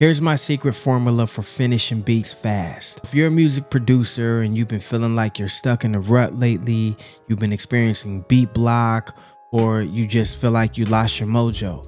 Here's my secret formula for finishing beats fast. If you're a music producer and you've been feeling like you're stuck in a rut lately, you've been experiencing beat block, or you just feel like you lost your mojo,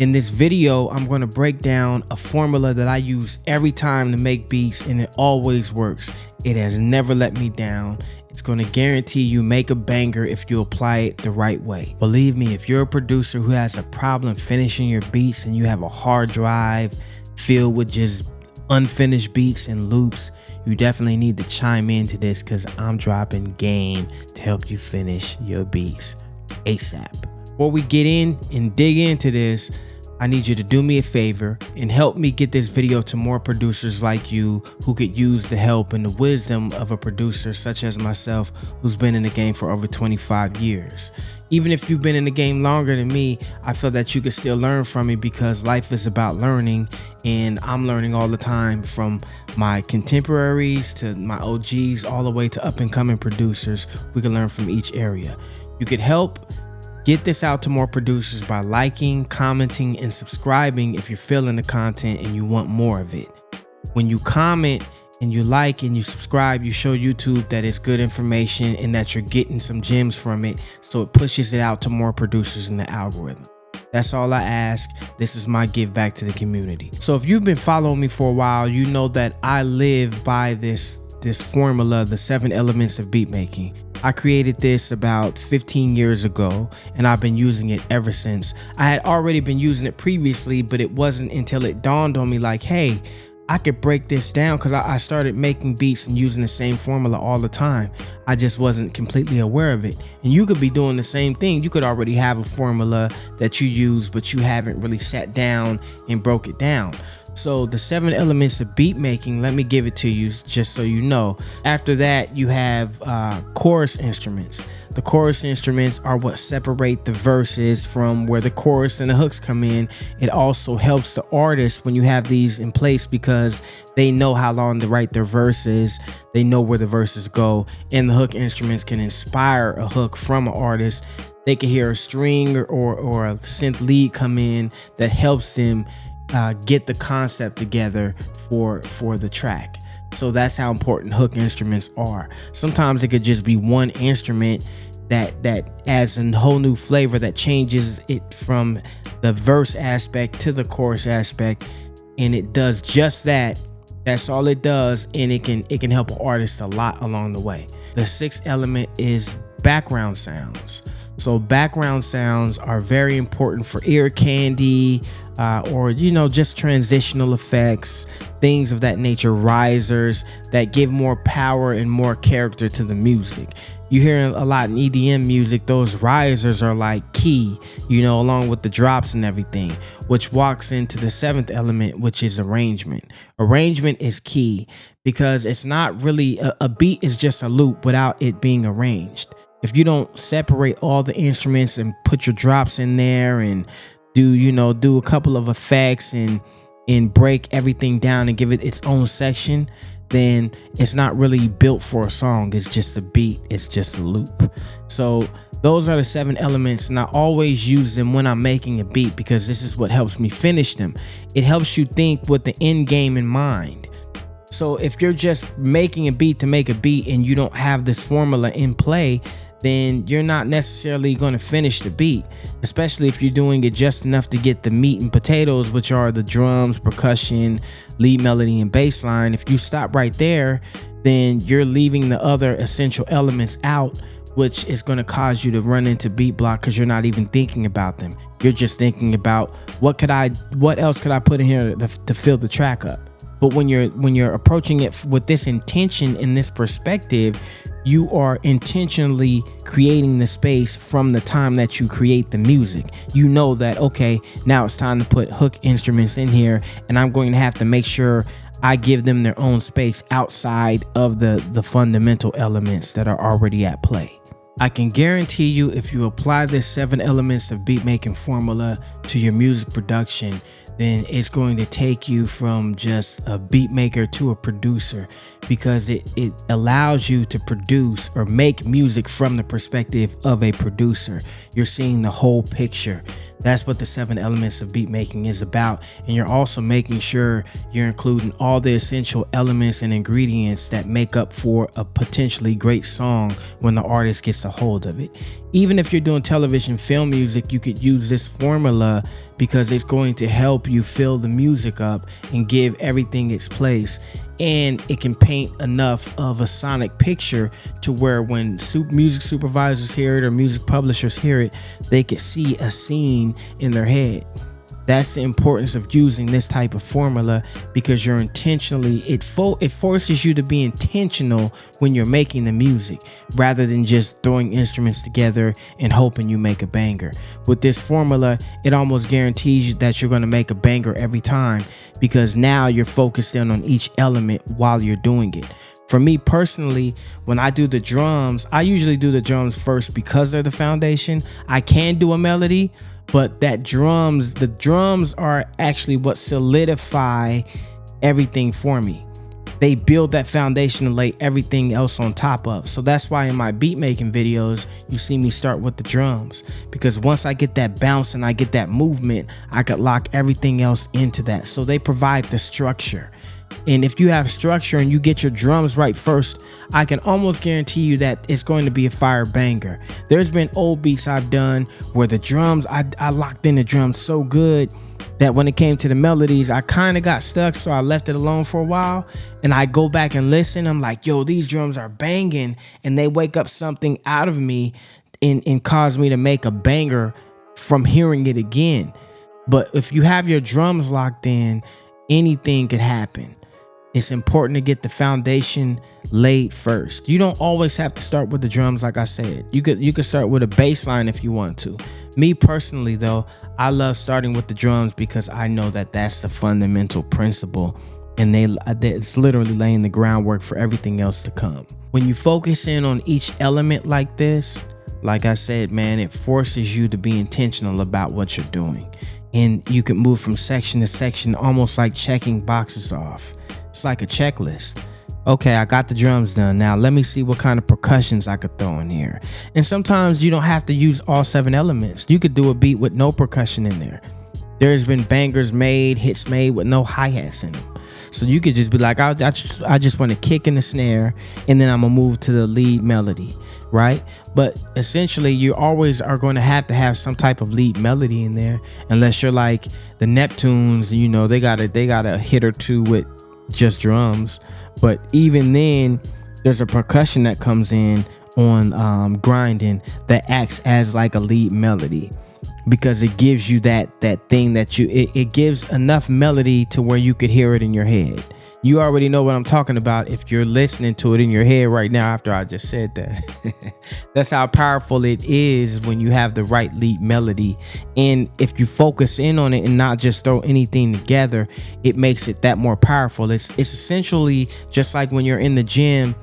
in this video, I'm going to break down a formula that I use every time to make beats, and it always works. It has never let me down. It's going to guarantee you make a banger if you apply it the right way. Believe me, if you're a producer who has a problem finishing your beats and you have a hard drive filled with just unfinished beats and loops, you definitely need to chime into this, because I'm dropping game to help you finish your beats ASAP. Before we get in and dig into this, I need you to do me a favor and help me get this video to more producers like you who could use the help and the wisdom of a producer such as myself, who's been in the game for over 25 years. Even if you've been in the game longer than me, I feel that you could still learn from me, because life is about learning, and I'm learning all the time from my contemporaries to my OGs, all the way to up and coming producers. We can learn from each area. You could help get this out to more producers by liking, commenting, and subscribing if you're feeling the content and you want more of it. When you comment and you like and you subscribe, you show YouTube that it's good information and that you're getting some gems from it, so it pushes it out to more producers in the algorithm. That's all I ask. This is my give back to the community. So if you've been following me for a while, you know that I live by this formula, the 7 elements of beat making. I created this about 15 years ago, and I've been using it ever since. I had already been using it previously, but it wasn't until it dawned on me like, hey, I could break this down, because I started making beats and using the same formula all the time. I just wasn't completely aware of it. And you could be doing the same thing. You could already have a formula that you use, but you haven't really sat down and broke it down. So the 7 elements of beat making, let me give it to you just so you know. After that, you have chorus instruments. The chorus instruments are what separate the verses from where the chorus and the hooks come in. It also helps the artist when you have these in place, because they know how long to write their verses. They know where the verses go, and the hook instruments can inspire a hook from an artist. They can hear a string or a synth lead come in that helps them get the concept together for the track. So that's how important hook instruments are. Sometimes it could just be one instrument that adds a whole new flavor that changes it from the verse aspect to the chorus aspect, and it does just that. That's all it does, and it can help an artist a lot along the way. The 6th element is background sounds. So background sounds are very important for ear candy, or just transitional effects, things of that nature, risers that give more power and more character to the music. You hear a lot in EDM music, those risers are like key, along with the drops and everything, which walks into the 7th element, which is arrangement. Arrangement is key, because it's not really a beat is just a loop without it being arranged. If you don't separate all the instruments and put your drops in there and do a couple of effects and break everything down and give it its own section, then it's not really built for a song. It's just a beat. It's just a loop. So those are the 7 elements, and I always use them when I'm making a beat, because this is what helps me finish them. It helps you think with the end game in mind. So if you're just making a beat to make a beat and you don't have this formula in play, then you're not necessarily going to finish the beat, especially if you're doing it just enough to get the meat and potatoes, which are the drums, percussion, lead melody, and bass line. If you stop right there, then you're leaving the other essential elements out, which is going to cause you to run into beat block, because you're not even thinking about them. You're just thinking about what else could I put in here to fill the track up. But when you're approaching it with this intention and this perspective, you are intentionally creating the space from the time that you create the music. You know that, okay, now it's time to put hook instruments in here, and I'm going to have to make sure I give them their own space outside of the fundamental elements that are already at play. I can guarantee you, if you apply this 7 elements of beat making formula to your music production, then it's going to take you from just a beat maker to a producer, because it allows you to produce or make music from the perspective of a producer. You're seeing the whole picture. That's what the 7 elements of beat making is about. And you're also making sure you're including all the essential elements and ingredients that make up for a potentially great song when the artist gets a hold of it. Even if you're doing television, film music, you could use this formula because it's going to help you fill the music up and give everything its place. And it can paint enough of a sonic picture to where when music supervisors hear it or music publishers hear it, they can see a scene in their head. That's the importance of using this type of formula, because you're intentionally, it forces you to be intentional when you're making the music, rather than just throwing instruments together and hoping you make a banger. With this formula, it almost guarantees you that you're going to make a banger every time, because now you're focused in on each element while you're doing it. For me personally, when I do the drums, I usually do the drums first because they're the foundation. I can do a melody, but the drums are actually what solidify everything for me. They build that foundation and lay everything else on top of. So that's why in my beat making videos, you see me start with the drums, because once I get that bounce and I get that movement, I could lock everything else into that. So they provide the structure. And if you have structure and you get your drums right first, I can almost guarantee you that it's going to be a fire banger. There's been old beats I've done where the drums, I locked in the drums so good that when it came to the melodies, I kind of got stuck, so I left it alone for a while. And I go back and listen, I'm like, yo, these drums are banging, and they wake up something out of me and cause me to make a banger from hearing it again. But if you have your drums locked in, anything could happen. It's important to get the foundation laid first. You don't always have to start with the drums, like I said. You could start with a bass line if you want to. Me personally, though, I love starting with the drums because I know that that's the fundamental principle, and it's literally laying the groundwork for everything else to come. When you focus in on each element like this, like I said, man, it forces you to be intentional about what you're doing. And you can move from section to section, almost like checking boxes off. It's like a checklist. Okay, I got the drums done. Now let me see what kind of percussions I could throw in here. And sometimes you don't have to use all 7 elements. You could do a beat with no percussion in there. There's been bangers made, hits made with no hi-hats in them. So you could just be like, I just want to kick in the snare, and then I'm gonna move to the lead melody, right? But essentially, you always are going to have some type of lead melody in there, unless you're like the Neptunes. You know, they got a hit or two with just drums. But even then, there's a percussion that comes in on grinding that acts as like a lead melody, because it gives you that thing that it gives enough melody to where you could hear it in your head. You already know what I'm talking about if you're listening to it in your head right now after I just said that. That's how powerful it is when you have the right lead melody. And if you focus in on it and not just throw anything together, it makes it that more powerful. It's essentially just like when you're in the gym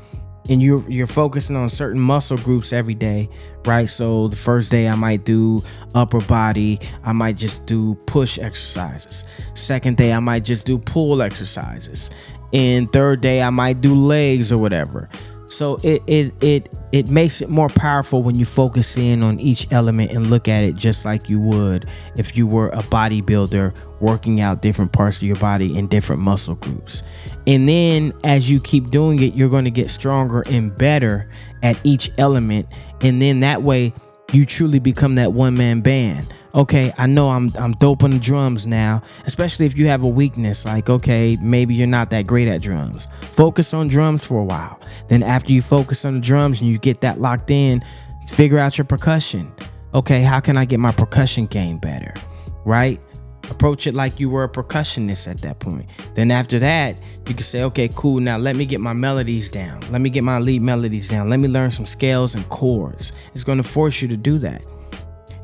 and you're focusing on certain muscle groups every day, right? So the first day I might do upper body, I might just do push exercises. Second day I might just do pull exercises. And third day I might do legs or whatever. So it makes it more powerful when you focus in on each element and look at it just like you would if you were a bodybuilder working out different parts of your body in different muscle groups. And then as you keep doing it, you're going to get stronger and better at each element. And then that way you truly become that one-man band. Okay, I know I'm dope on the drums now, especially if you have a weakness, like, okay, maybe you're not that great at drums. Focus on drums for a while. Then after you focus on the drums and you get that locked in, figure out your percussion. Okay, how can I get my percussion game better, right? Approach it like you were a percussionist at that point. Then after that, you can say, okay, cool, now let me get my melodies down. Let me get my lead melodies down. Let me learn some scales and chords. It's going to force you to do that.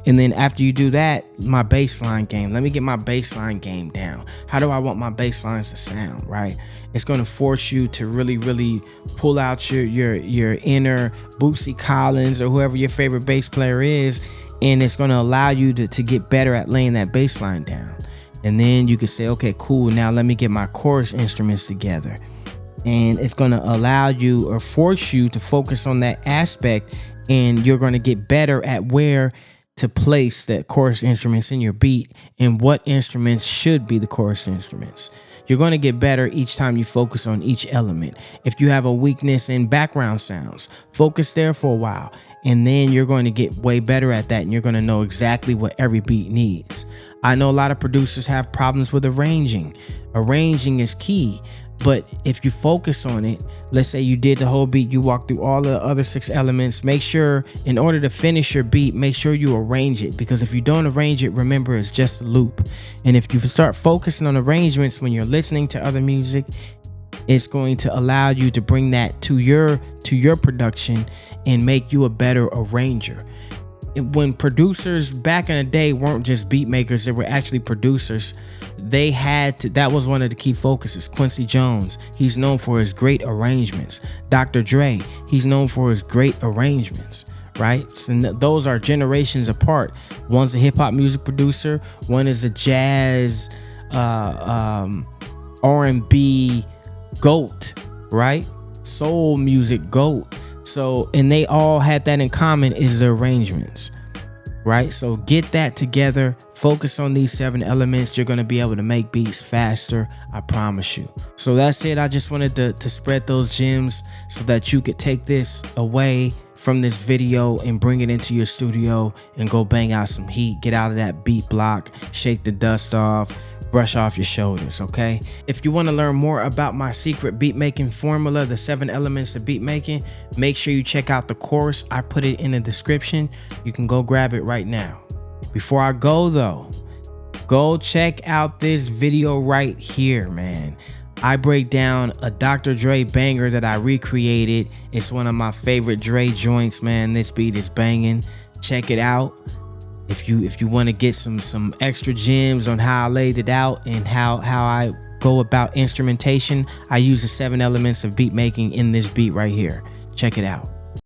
And then after you do that, my bass line game. Let me get my bass line game down. How do I want my bass lines to sound, right? It's going to force you to really, really pull out your inner Bootsy Collins or whoever your favorite bass player is. And it's going to allow you to get better at laying that bass line down. And then you can say, okay, cool, now let me get my chorus instruments together. And it's going to allow you or force you to focus on that aspect, and you're going to get better at where to place the chorus instruments in your beat and what instruments should be the chorus instruments. You're going to get better each time you focus on each element. If you have a weakness in background sounds, focus there for a while, and then you're going to get way better at that, and you're going to know exactly what every beat needs. I know a lot of producers have problems with arranging. Arranging is key. But if you focus on it, let's say you did the whole beat, you walk through all the other 6 elements, make sure in order to finish your beat, make sure you arrange it. Because if you don't arrange it, remember, it's just a loop. And if you start focusing on arrangements when you're listening to other music, it's going to allow you to bring that to your production and make you a better arranger. When producers back in the day weren't just beat makers, they were actually producers. They had to, that was one of the key focuses. Quincy Jones, he's known for his great arrangements. Dr. Dre, he's known for his great arrangements, right? And those are generations apart. One's a hip hop music producer, one is a jazz, R&B GOAT, right? Soul music GOAT. So, and they all had that in common, is the arrangements, right? So get that together, focus on these 7 elements. You're going to be able to make beats faster, I promise you. So that's it. I just wanted to spread those gems so that you could take this away from this video and bring it into your studio and go bang out some heat. Get out of that beat block, shake the dust off, brush off your shoulders, okay? If you want to learn more about my secret beat making formula, the 7 elements of beat making, make sure you check out the course. I put it in the description. You can go grab it right now. Before I go though, go check out this video right here, man. I break down a Dr. Dre banger that I recreated. It's one of my favorite Dre joints, man. This beat is banging. Check it out. If you want to get some extra gems on how I laid it out and how I go about instrumentation, I use the 7 elements of beat making in this beat right here. Check it out.